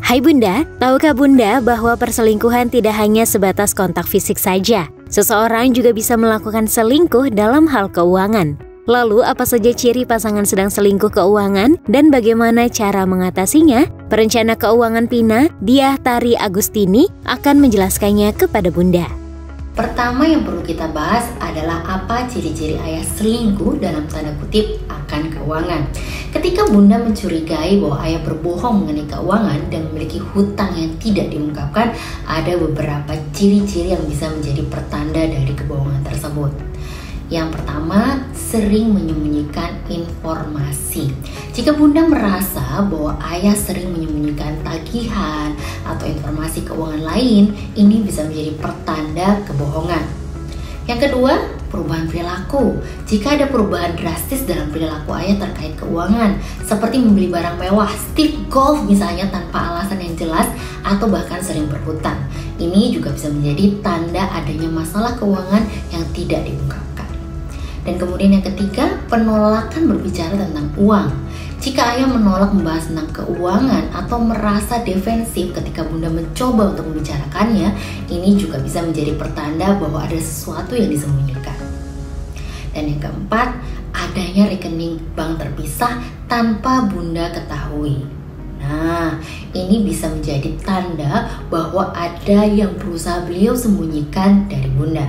Hai Bunda, tahukah Bunda bahwa perselingkuhan tidak hanya sebatas kontak fisik saja? Seseorang juga bisa melakukan selingkuh dalam hal keuangan. Lalu apa saja ciri pasangan sedang selingkuh keuangan dan bagaimana cara mengatasinya? Perencana keuangan Pina, Diah Tari Agustini akan menjelaskannya kepada Bunda. Pertama yang perlu kita bahas adalah apa ciri-ciri ayah selingkuh dalam tanda kutip akan keuangan. Ketika Bunda mencurigai bahwa ayah berbohong mengenai keuangan dan memiliki hutang yang tidak diungkapkan, ada beberapa ciri-ciri yang bisa menjadi pertanda dari kebohongan tersebut. Yang pertama, sering menyembunyikan informasi. Jika Bunda merasa bahwa ayah sering menyembunyikan tagihan atau informasi keuangan lain, ini bisa menjadi pertanda kebohongan. Yang kedua, perubahan perilaku. Jika ada perubahan drastis dalam perilaku ayah terkait keuangan, seperti membeli barang mewah, stick golf misalnya tanpa alasan yang jelas, atau bahkan sering berhutang, ini juga bisa menjadi tanda adanya masalah keuangan yang tidak diungkapkan. Dan kemudian yang ketiga, penolakan berbicara tentang uang. Jika ayah menolak membahas tentang keuangan atau merasa defensif ketika Bunda mencoba untuk membicarakannya, ini juga bisa menjadi pertanda bahwa ada sesuatu yang disembunyikan. Dan yang keempat, adanya rekening bank terpisah tanpa Bunda ketahui. Nah, ini bisa menjadi tanda bahwa ada yang berusaha beliau sembunyikan dari Bunda.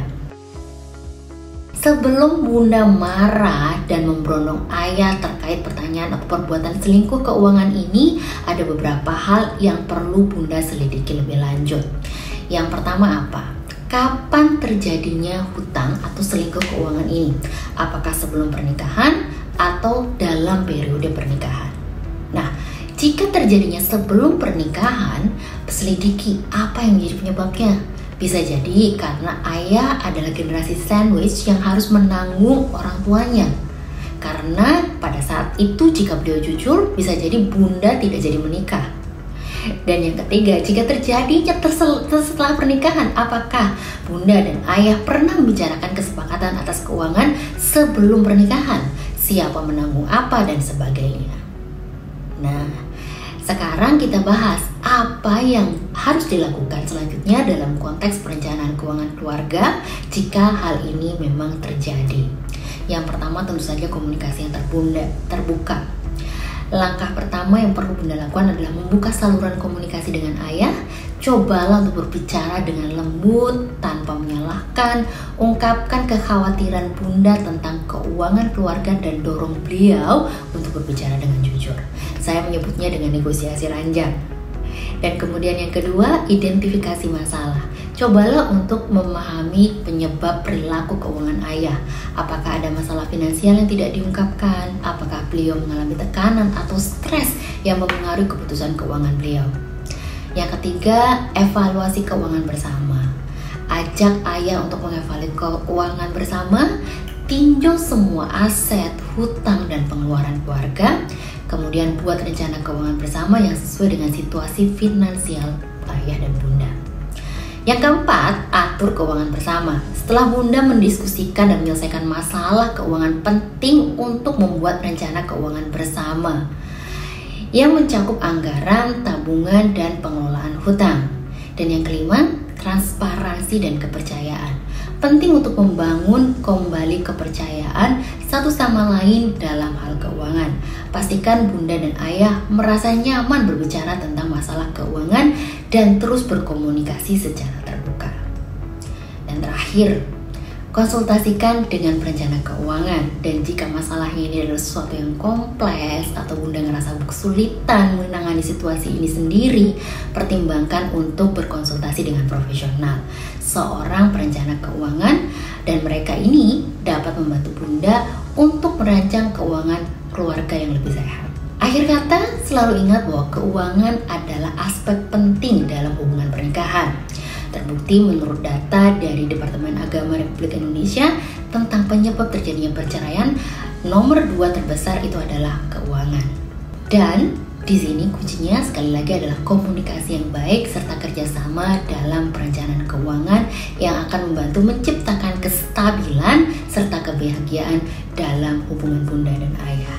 Sebelum Bunda marah dan memberondong ayah terkait pertanyaan atau perbuatan selingkuh keuangan ini, ada beberapa hal yang perlu Bunda selidiki lebih lanjut. Yang pertama apa? Kapan terjadinya hutang atau selingkuh keuangan ini? Apakah sebelum pernikahan atau dalam periode pernikahan? Nah, jika terjadinya sebelum pernikahan, selidiki apa yang menjadi penyebabnya. Bisa jadi karena ayah adalah generasi sandwich yang harus menanggung orang tuanya. Karena pada saat itu jika beliau jujur, bisa jadi Bunda tidak jadi menikah. Dan yang ketiga, jika terjadinya setelah pernikahan, apakah Bunda dan ayah pernah membicarakan kesepakatan atas keuangan sebelum pernikahan? Siapa menanggung apa dan sebagainya. Nah, sekarang kita bahas apa yang harus dilakukan selanjutnya dalam konteks perencanaan keuangan keluarga jika hal ini memang terjadi. Yang pertama tentu saja komunikasi yang terbuka. Langkah pertama yang perlu Bunda lakukan adalah membuka saluran komunikasi dengan ayah. Cobalah untuk berbicara dengan lembut, tanpa menyalahkan. Ungkapkan kekhawatiran Bunda tentang keuangan keluarga dan dorong beliau untuk berbicara dengan jujur. Saya menyebutnya dengan negosiasi ranjang. Dan kemudian yang kedua, identifikasi masalah. Cobalah untuk memahami penyebab perilaku keuangan ayah. Apakah ada masalah finansial yang tidak diungkapkan? Apakah beliau mengalami tekanan atau stres yang mempengaruhi keputusan keuangan beliau? Yang ketiga, evaluasi keuangan bersama. Ajak ayah untuk mengevaluasi keuangan bersama, tinjau semua aset, hutang, dan pengeluaran keluarga. Kemudian buat rencana keuangan bersama yang sesuai dengan situasi finansial ayah dan Bunda. Yang keempat, atur keuangan bersama. Setelah Bunda mendiskusikan dan menyelesaikan masalah keuangan, penting untuk membuat rencana keuangan bersama yang mencakup anggaran, tabungan, dan pengelolaan hutang. Dan yang kelima, transparansi dan kepercayaan. Penting untuk membangun kembali kepercayaan satu sama lain dalam hal keuangan. Pastikan Bunda dan ayah merasa nyaman berbicara tentang masalah keuangan dan terus berkomunikasi secara terbuka. Dan terakhir, konsultasikan dengan perencana keuangan. Dan jika masalahnya ini adalah sesuatu yang kompleks atau Bunda ngerasa kesulitan menangani situasi ini sendiri, pertimbangkan untuk berkonsultasi dengan profesional, seorang perencana keuangan, dan mereka ini dapat membantu Bunda untuk merancang keuangan keluarga yang lebih sehat. Akhir kata, selalu ingat bahwa keuangan adalah aspek penting dalam hubungan pernikahan. Terbukti menurut data dari Departemen Agama Republik Indonesia tentang penyebab terjadinya perceraian, nomor 2 terbesar itu adalah keuangan. Dan di sini kuncinya sekali lagi adalah komunikasi yang baik serta kerjasama dalam perencanaan keuangan yang akan membantu menciptakan kestabilan serta kebahagiaan dalam hubungan Bunda dan ayah.